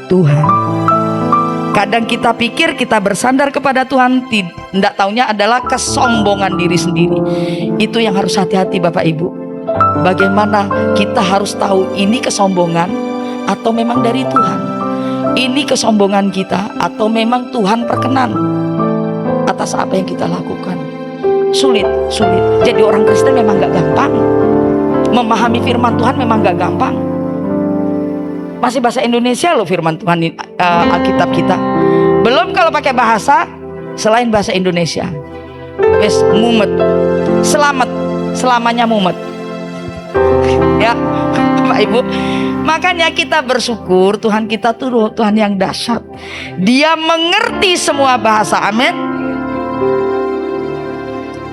Tuhan. Kadang kita pikir kita bersandar kepada Tuhan, tidak taunya adalah kesombongan diri sendiri. Itu yang harus hati-hati Bapak Ibu. Bagaimana kita harus tahu ini kesombongan atau memang dari Tuhan. Ini kesombongan kita atau memang Tuhan perkenan atas apa yang kita lakukan. Sulit. Jadi orang Kristen memang gak gampang. Memahami firman Tuhan memang gak gampang. Masih bahasa Indonesia loh firman Tuhan, Alkitab kita. Belum kalau pakai bahasa selain bahasa Indonesia. Wes mumet. Selamanya mumet. Ya, Bapak Ibu. Makanya kita bersyukur Tuhan kita tuh Tuhan yang dahsyat. Dia mengerti semua bahasa. Amin.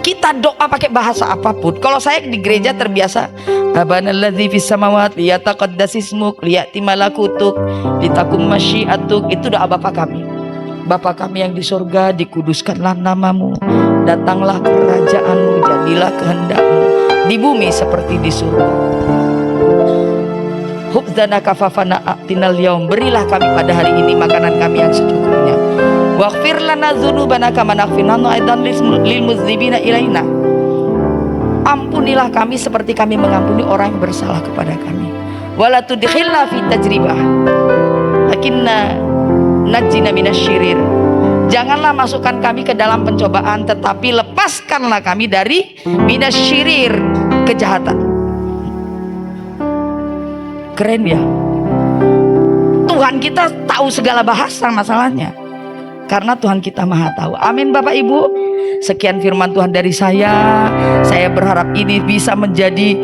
Kita doa pakai bahasa apapun. Kalau saya di gereja terbiasa Abanalladzi fis samawati liyataqaddas ismuk liya'ti malakutuk litakum masyiatuk. Itu doa Bapa kami. Bapa kami yang di surga, dikuduskanlah namamu, datanglah kerajaanmu, jadilah kehendakmu di bumi seperti di surga. Hubdana kafafana atinal yaum, berilah kami pada hari ini makanan kami yang secukupnya. Waghfir lana dzunubana kama naghfirna aidan lil mudzibina ilaina. Ampunilah kami seperti kami mengampuni orang yang bersalah kepada kami. Wala tudkhilna fi tajribah lakinna najjina minasyirir. Janganlah masukkan kami ke dalam pencobaan, tetapi lepaskanlah kami dari minasyirir, kejahatan. Keren ya. Tuhan kita tahu segala bahasa masalahnya. Karena Tuhan kita maha tahu. Amin Bapak Ibu. Sekian firman Tuhan dari saya. Saya berharap ini bisa menjadi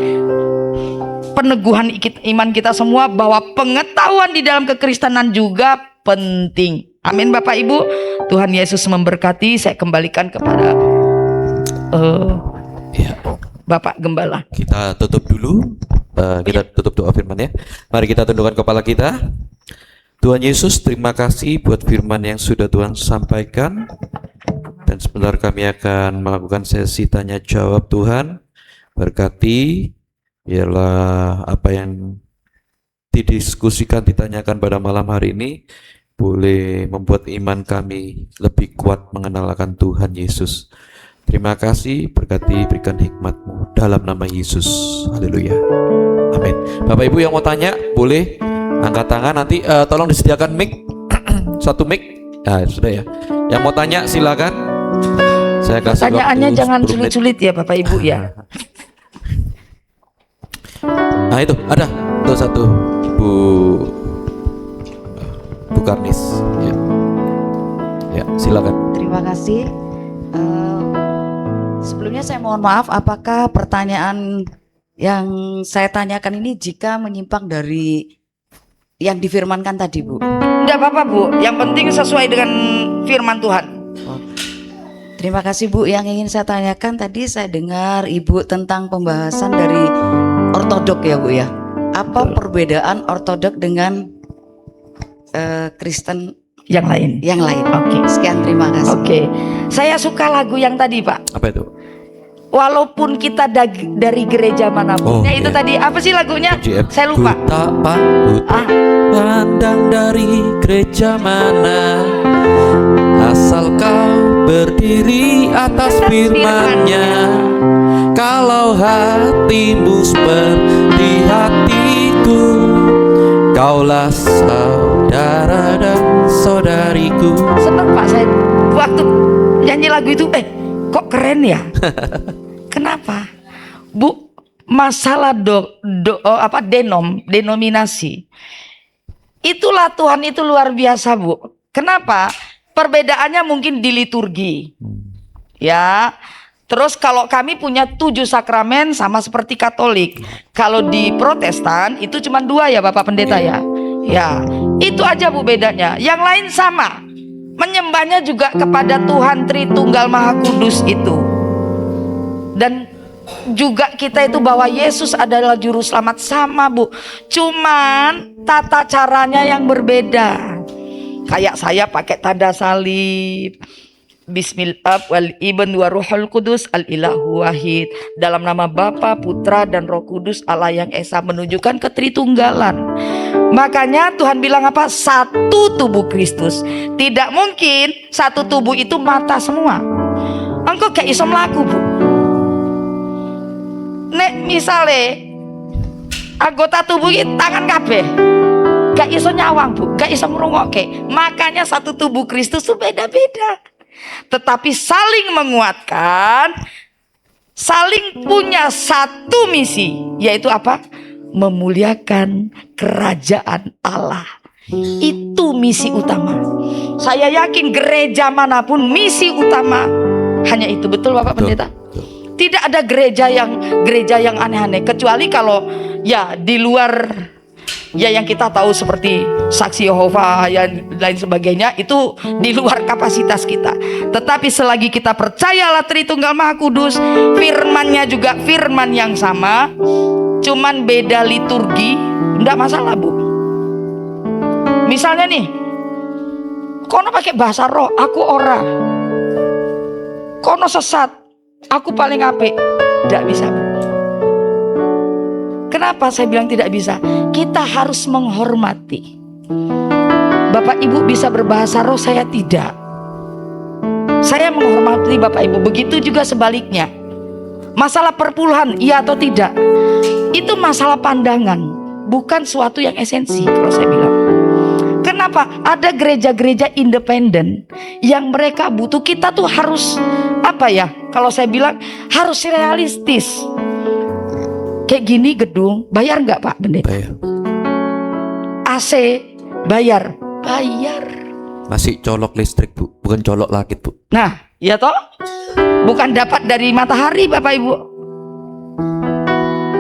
peneguhan iman kita semua, bahwa pengetahuan di dalam kekristenan juga penting. Amin Bapak Ibu. Tuhan Yesus memberkati. Saya kembalikan kepada Bapak Gembala. Kita tutup dulu. Kita tutup doa firman ya. Mari kita tundukkan kepala kita. Tuhan Yesus, terima kasih buat firman yang sudah Tuhan sampaikan. Dan sebentar kami akan melakukan sesi tanya jawab. Tuhan berkati, biarlah apa yang didiskusikan, ditanyakan pada malam hari ini boleh membuat iman kami lebih kuat mengenal akan Tuhan Yesus. Terima kasih, berkati, berikan hikmat-Mu dalam nama Yesus. Haleluya. Amin. Bapak Ibu yang mau tanya boleh angkat tangan, nanti tolong disediakan mic. Satu mic. Nah, sudah ya. Yang mau tanya silakan. Saya kasih Pertanyaannya waktu jangan 10 menit. sulit-sulit ya Bapak Ibu ya. Nah itu ada tuh satu Bu Karnis. Ya, silakan. Terima kasih. Sebelumnya saya mohon maaf, apakah pertanyaan yang saya tanyakan ini jika menyimpang dari yang difirmankan tadi, Bu? Enggak apa-apa Bu, yang penting sesuai dengan firman Tuhan. Terima kasih Bu. Yang ingin saya tanyakan tadi saya dengar Ibu tentang pembahasan dari ortodok ya Bu ya. Apa perbedaan ortodok dengan Kristen Yang lain. yang lain? Oke. Sekian, terima kasih. Oke. Saya suka lagu yang tadi, Pak. Apa itu? Walaupun kita dari gereja manapun. Oh, Ya, itu iya. tadi apa sih lagunya? GF. Saya lupa. Ku tak patut pandang dari gereja mana, asal kau berdiri atas firman-Nya. Kalau hatimu seperti hatiku, kaulah saudara dan saudariku. Senang Pak saya waktu nyanyi lagu itu. Kok keren ya? Kenapa? Bu, masalah denominasi. Itulah Tuhan itu luar biasa, Bu. Kenapa? Perbedaannya mungkin di liturgi. Ya. Terus kalau kami punya 7 sakramen sama seperti Katolik. Kalau di Protestan itu cuma 2 ya Bapak Pendeta ya. Ya, itu aja Bu bedanya. Yang lain sama. Menyembahnya juga kepada Tuhan Tritunggal Maha Kudus itu. Dan juga kita itu bahwa Yesus adalah juru selamat, sama Bu. Cuman tata caranya yang berbeda. Kayak saya pakai tanda salib. Bismillah wal ibn wa ruhul kudus al ilahu wahid. Dalam nama Bapa, Putra dan Roh Kudus Allah yang esa, menunjukkan ketritunggalan. Makanya Tuhan bilang apa? Satu tubuh Kristus. Tidak mungkin satu tubuh itu mata semua. Engkau gak iso mlaku, Bu. Nek misale anggota tubuh ini tangan kabeh, gak iso nyawang, Bu, gak iso ngrungokke. Makanya satu tubuh Kristus itu beda-beda. Tetapi saling menguatkan, saling punya satu misi, yaitu apa? Memuliakan kerajaan Allah. Itu misi utama. Saya yakin gereja manapun misi utama hanya itu. Betul Bapak Pendeta? Tidak ada gereja yang aneh-aneh, kecuali kalau ya di luar ya yang kita tahu seperti Saksi Yehova yang lain sebagainya, itu di luar kapasitas kita. Tetapi selagi kita percayalah Tritunggal Maha Kudus, firman-Nya juga firman yang sama, cuman beda liturgi, enggak masalah Bu. Misalnya nih, kono pakai bahasa roh, aku ora. Kono sesat, aku paling apik. Enggak bisa Bu. Kenapa saya bilang tidak bisa? Kita harus menghormati. Bapak Ibu bisa berbahasa roh, saya tidak. Saya menghormati Bapak Ibu. Begitu juga sebaliknya. Masalah perpuluhan, iya atau tidak, itu masalah pandangan, bukan suatu yang esensi kalau saya bilang. Kenapa? Ada gereja-gereja independen yang mereka butuh, kita tuh harus apa ya? Kalau saya bilang harus realistis. Kayak gini gedung, bayar nggak Pak Pendeta? Bayar. AC bayar, bayar. Masih colok listrik Bu, bukan colok lakit Bu. Nah, ya toh, bukan dapat dari matahari Bapak Ibu.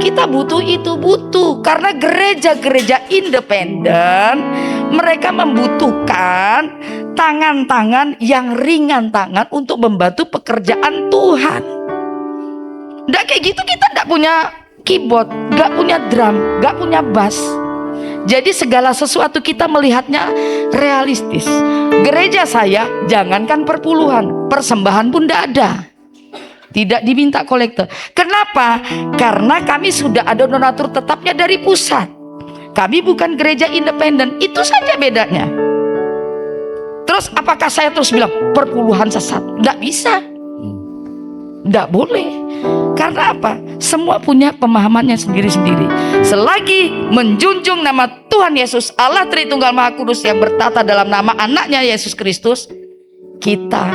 Kita butuh itu, butuh. Karena gereja-gereja independen, mereka membutuhkan tangan-tangan yang ringan tangan untuk membantu pekerjaan Tuhan. Nggak kayak gitu, kita nggak punya keyboard, nggak punya drum, nggak punya bass. Jadi segala sesuatu kita melihatnya realistis. Gereja saya jangankan perpuluhan, persembahan pun tidak ada. Tidak diminta kolektor. Kenapa? Karena kami sudah ada donatur tetapnya dari pusat. Kami bukan gereja independen, itu saja bedanya. Terus apakah saya terus bilang perpuluhan sesat? Tidak bisa. Tidak boleh. Karena apa? Semua punya pemahamannya sendiri-sendiri. Selagi menjunjung nama Tuhan Yesus, Allah Tritunggal Maha Kudus yang bertata dalam nama anaknya Yesus Kristus, kita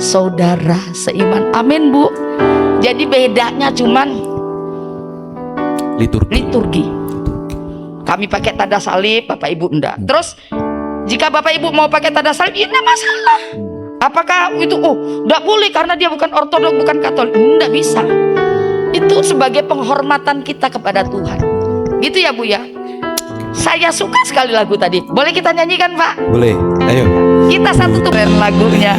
saudara seiman. Amin Bu. Jadi bedanya cuman liturgi. Kami pakai tanda salib, Bapak Ibu enggak. Terus jika Bapak Ibu mau pakai tanda salib, ya enggak masalah. Apakah itu enggak boleh karena dia bukan ortodok, bukan Katolik? Enggak bisa. Itu sebagai penghormatan kita kepada Tuhan. Gitu ya Bu ya. Saya suka sekali lagu tadi. Boleh kita nyanyikan Pak? Boleh, ayo. Kita satu tuh lagunya.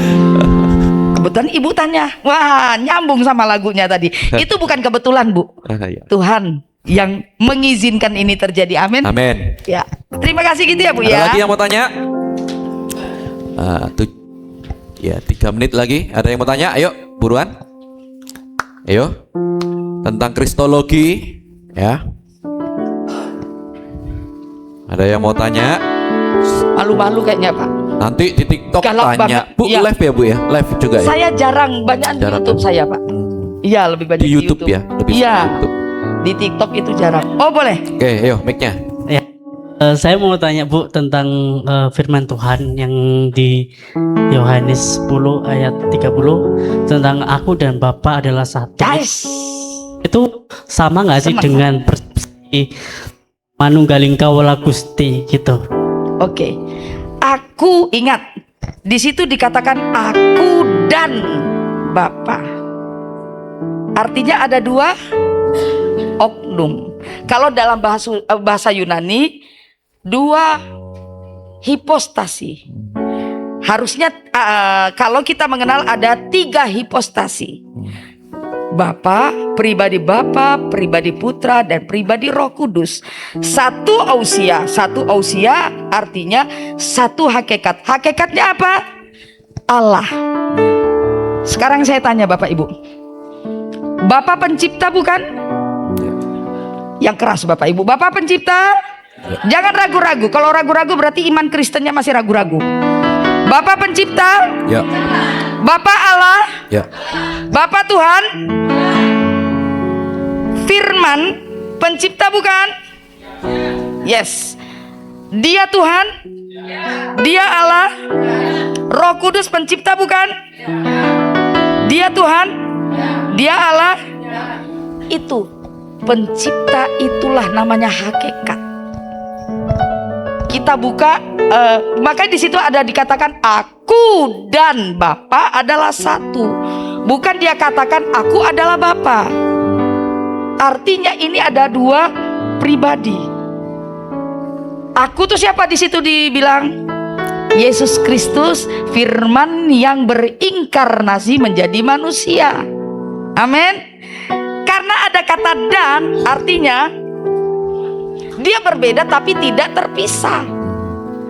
Kebetulan ibu tanya, wah nyambung sama lagunya tadi. Itu bukan kebetulan Bu, Ya. Tuhan yang mengizinkan ini terjadi. Amin. Amin. Ya, terima kasih gitu ya Bu Ada ya. lagi yang mau tanya? Ya 3 menit lagi. Ada yang mau tanya? Ayo buruan. Ayo. Tentang kristologi ya. Ada yang mau tanya? Malu-malu kayaknya Pak. Nanti di TikTok Galak tanya. banget. Bu Ya. live ya Bu ya? Live juga ya? Saya jarang banyak di Jarang. YouTube saya Pak. Iya lebih banyak Di YouTube ya? Lebih Iya. sering YouTube. Di TikTok itu jarang. Oh boleh. Oke, ayo mic-nya. Ya, saya mau tanya Bu tentang firman Tuhan yang di Yohanes 10 ayat 30 tentang aku dan Bapa adalah satu. Guys. Itu sama nggak sih Senang. dengan persepsi manunggaling kawula Gusti gitu? Oke. Aku ingat di situ dikatakan aku dan Bapa. Artinya ada 2 oknum. Kalau dalam bahasa Yunani 2 hipostasi. Harusnya kalau kita mengenal ada 3 hipostasi. Bapa, pribadi Putra dan pribadi Roh Kudus. Satu ousia artinya satu hakikat. Hakikatnya apa? Allah. Sekarang saya tanya Bapak Ibu. Bapak pencipta bukan? Yang keras Bapak Ibu. Bapak pencipta? Jangan ragu-ragu. Kalau ragu-ragu berarti iman Kristennya masih ragu-ragu. Bapak pencipta? Ya. Bapak Allah? Ya. Bapak Tuhan? Firman pencipta bukan? Yes. Dia Tuhan? Dia Allah? Roh Kudus pencipta bukan? Dia Tuhan? Dia Allah? Itu pencipta, itulah namanya hakikat. Kita buka, maka di situ ada dikatakan aku dan Bapa adalah satu. Bukan dia katakan aku adalah Bapa. Artinya ini ada 2 pribadi. Aku tuh siapa di situ dibilang? Yesus Kristus, firman yang berinkarnasi menjadi manusia. Amin. Karena ada kata dan, artinya dia berbeda tapi tidak terpisah.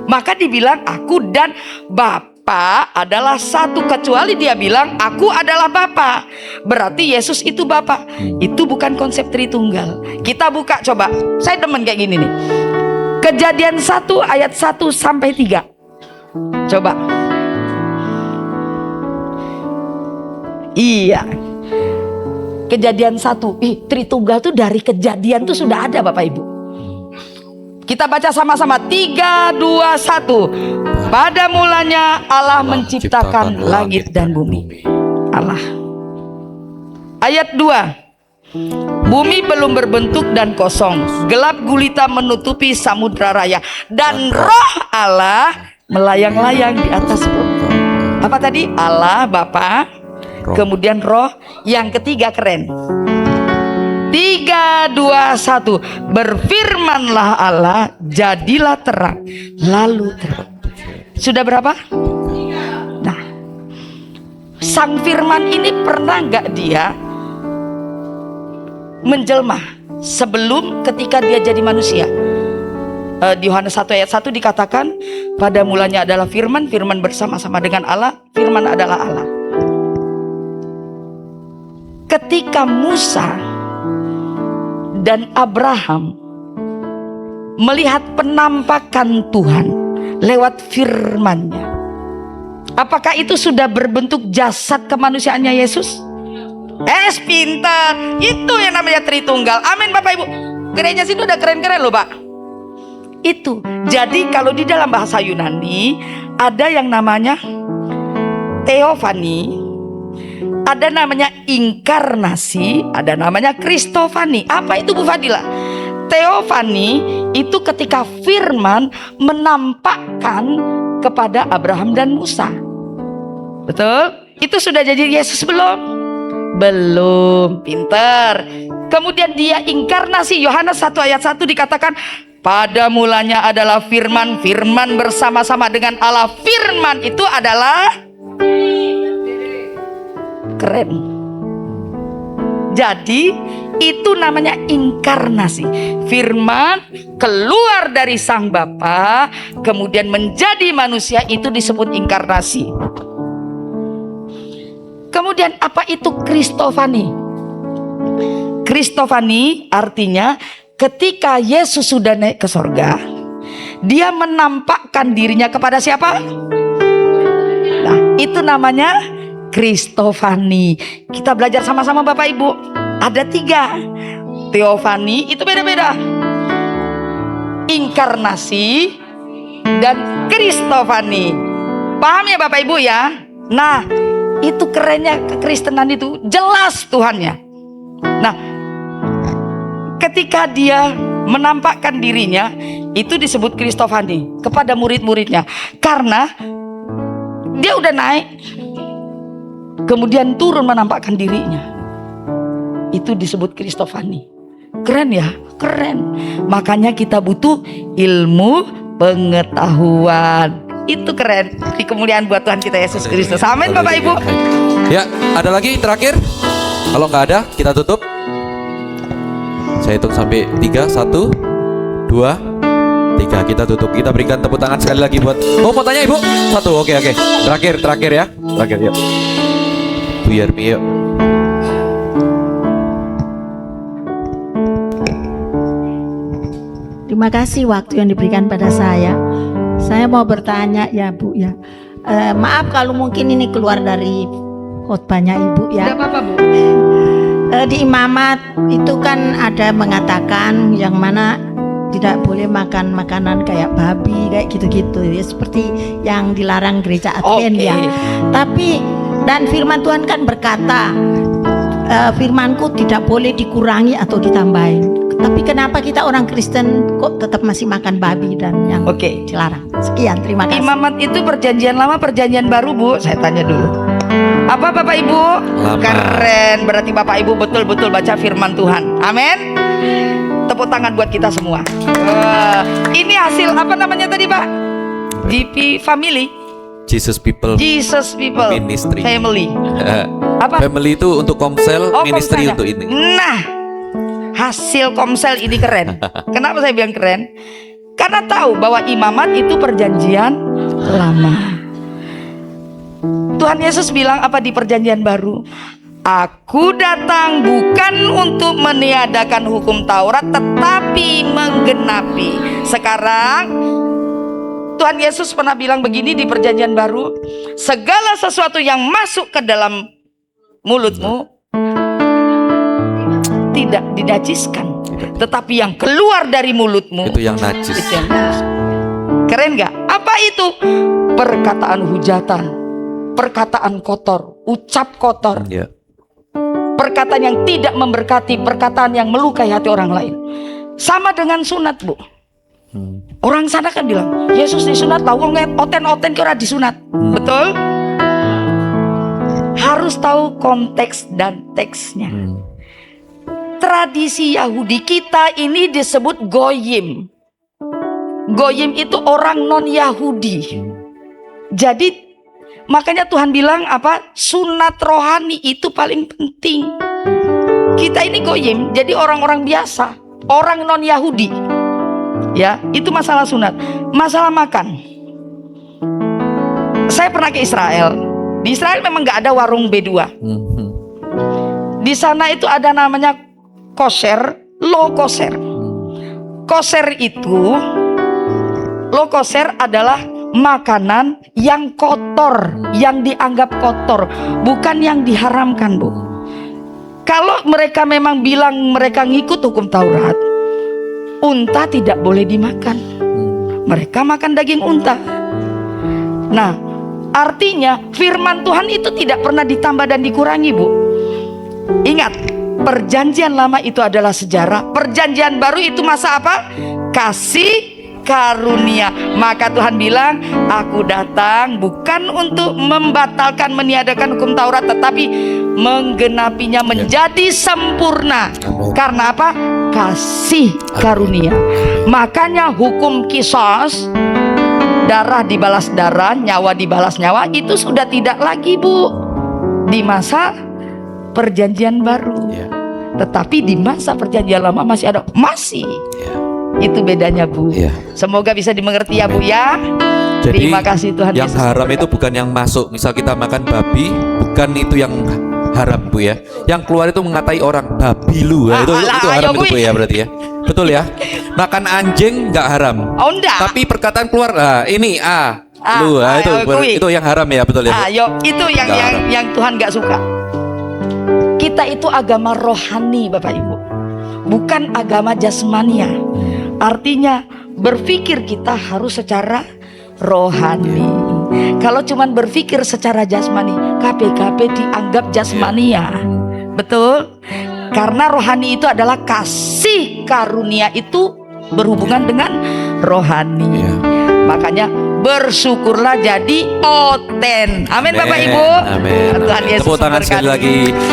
Maka dibilang aku dan Bapa adalah satu, kecuali dia bilang aku adalah Bapa. Berarti Yesus itu Bapa. Itu bukan konsep Tritunggal. Kita buka coba. Saya demen kayak gini nih. Kejadian 1 ayat 1 sampai 3. Coba. Iya. Kejadian 1. Tritunggal tuh dari Kejadian tuh sudah ada Bapak Ibu. Kita baca sama-sama. 3, 2, 1. Pada mulanya Allah menciptakan langit dan bumi. Allah. Ayat 2. Bumi belum berbentuk dan kosong, gelap gulita menutupi samudra raya, dan roh Allah melayang-layang di atas bumi. Apa tadi? Allah Bapa, kemudian roh, yang ketiga keren. 3, 2, 1. Berfirmanlah Allah, jadilah terang, lalu terang. Sudah berapa? Nah, Sang Firman ini pernah nggak dia menjelma sebelum ketika dia jadi manusia? Di Yohanes 1 ayat 1 dikatakan pada mulanya adalah firman, firman bersama-sama dengan Allah, firman adalah Allah. Ketika Musa dan Abraham melihat penampakan Tuhan lewat firman-Nya, apakah itu sudah berbentuk jasad kemanusiaannya Yesus? Pintar. Itu yang namanya Tritunggal. Amin Bapak Ibu. Gereja sini udah keren-keren loh Pak. Itu. Jadi kalau di dalam bahasa Yunani ada yang namanya teofani, ada namanya inkarnasi, ada namanya kristofani. Apa itu Bu Fadila? Teofani itu ketika firman menampakkan kepada Abraham dan Musa. Betul? Itu sudah jadi Yesus belum? Belum. Pinter. Kemudian dia inkarnasi. Yohanes 1 ayat 1 dikatakan pada mulanya adalah firman, firman bersama-sama dengan Allah. Firman itu adalah Keren. Jadi itu namanya inkarnasi. Firman keluar dari Sang Bapa kemudian menjadi manusia, itu disebut inkarnasi. Kemudian apa itu Kristofani? Kristofani artinya ketika Yesus sudah naik ke sorga, dia menampakkan dirinya kepada siapa? Nah, itu namanya Kristofani. Kita belajar sama-sama Bapak Ibu. Ada 3. Teofani itu beda-beda. Inkarnasi dan Kristofani. Paham ya Bapak Ibu ya? Nah, itu kerennya kekristenan itu, jelas Tuhannya. Nah, ketika dia menampakkan dirinya, itu disebut Kristofani kepada murid-muridnya. Karena dia udah naik, kemudian turun menampakkan dirinya, itu disebut Kristofani. Keren ya? Keren. Makanya kita butuh ilmu pengetahuan. Itu keren. Di kemuliaan buat Tuhan kita Yesus Kristus. Amin Bapak Ibu. Ya, ada lagi terakhir? Kalau nggak ada, kita tutup. Saya hitung sampai 3, 1, 2, 3. Kita tutup. Kita berikan tepuk tangan sekali lagi buat. Oh, mau tanya Ibu? 1, oke. Terakhir ya. Terakhir yuk. Bu Yarmi yuk. Terima kasih waktu yang diberikan pada saya. Saya mau bertanya ya Bu ya. Maaf kalau mungkin ini keluar dari khotbahnya Ibu ya. Tidak apa-apa Bu. Di imamat itu kan ada mengatakan yang mana tidak boleh makan makanan kayak babi kayak gitu-gitu ya, seperti yang dilarang gereja Advent ya. Tapi dan firman Tuhan kan berkata, firmanku tidak boleh dikurangi atau ditambahin. Tapi kenapa kita orang Kristen kok tetap masih makan babi dan yang dilarang? Sekian, terima kasih. Imamat itu perjanjian lama, perjanjian baru Bu? Saya tanya dulu. Apa Bapak Ibu? Lama. Keren. Berarti Bapak Ibu betul-betul baca firman Tuhan. Amin. Tepuk tangan buat kita semua. Ini hasil apa namanya tadi Pak? GP Family. Jesus People Ministry. Family. Apa? Family itu untuk Komsel, ministry Komsel ya? untuk ini. Nah, hasil Komsel ini keren. Kenapa saya bilang keren? Karena tahu bahwa imamat itu perjanjian lama. Tuhan Yesus bilang apa di perjanjian baru? Aku datang bukan untuk meniadakan hukum Taurat, tetapi menggenapi. Sekarang Tuhan Yesus pernah bilang begini di perjanjian baru, segala sesuatu yang masuk ke dalam mulutmu tidak dinajiskan, tetapi yang keluar dari mulutmu Itu yang najis. itu yang najis. Keren gak? Apa itu? Perkataan hujatan, perkataan kotor, ucap kotor, Ya. perkataan yang tidak memberkati, perkataan yang melukai hati orang lain. Sama dengan sunat Bu. Orang sana kan bilang Yesus disunat lah, wong oten-oten kira disunat. Betul? Harus tahu konteks dan teksnya. Tradisi Yahudi kita ini disebut goyim. Goyim itu orang non Yahudi. Jadi makanya Tuhan bilang apa? Sunat rohani itu paling penting. Kita ini goyim, jadi orang-orang biasa, orang non Yahudi. Ya, itu masalah sunat. Masalah makan. Saya pernah ke Israel. Di Israel memang nggak ada warung B2. Di sana itu ada namanya kosher, lo kosher. Kosher itu, lo kosher adalah makanan yang kotor, yang dianggap kotor, bukan yang diharamkan Bu. Kalau mereka memang bilang mereka ngikut hukum Taurat, unta tidak boleh dimakan. Mereka makan daging unta. Nah, artinya firman Tuhan itu tidak pernah ditambah dan dikurangi Bu. Ingat, perjanjian lama itu adalah sejarah, perjanjian baru itu masa apa? Kasih karunia. Maka Tuhan bilang, aku datang bukan untuk membatalkan, meniadakan hukum Taurat, tetapi menggenapinya menjadi sempurna. Karena apa? Kasih karunia. Makanya hukum kisos, darah dibalas darah, nyawa dibalas nyawa, itu sudah tidak lagi Bu. di masa perjanjian baru. Ya. Tetapi di masa perjanjian lama masih ada, masih. Ya. Itu bedanya, Bu. Ya. Semoga bisa dimengerti ya, Bu Amin. ya. Jadi Terima kasih Tuhan yang Yesus. haram itu bukan yang masuk. Misal kita makan babi, bukan itu yang haram, Bu ya. Yang keluar itu mengatai orang, babi lu. Nah, itu haram ayo, itu, Bu ya, berarti ya. Betul ya. Makan anjing nggak haram. Oh, enggak. Tapi perkataan keluar, ini lu, kui. itu yang haram ya, betul ya. Bu? Ayo, itu yang Nggak yang haram. yang Tuhan nggak suka. Kita itu agama rohani, Bapak Ibu, bukan agama jasmania. Artinya berpikir kita harus secara rohani. Kalau cuman berpikir secara jasmani, KPKP dianggap jasmania. Betul? Karena rohani itu adalah kasih karunia, itu berhubungan dengan rohani. Iya. Makanya bersyukurlah jadi oten. Amin Bapak Ibu. Amin. Tuhan Yesus Tepuk tangan sekali memberkati. lagi.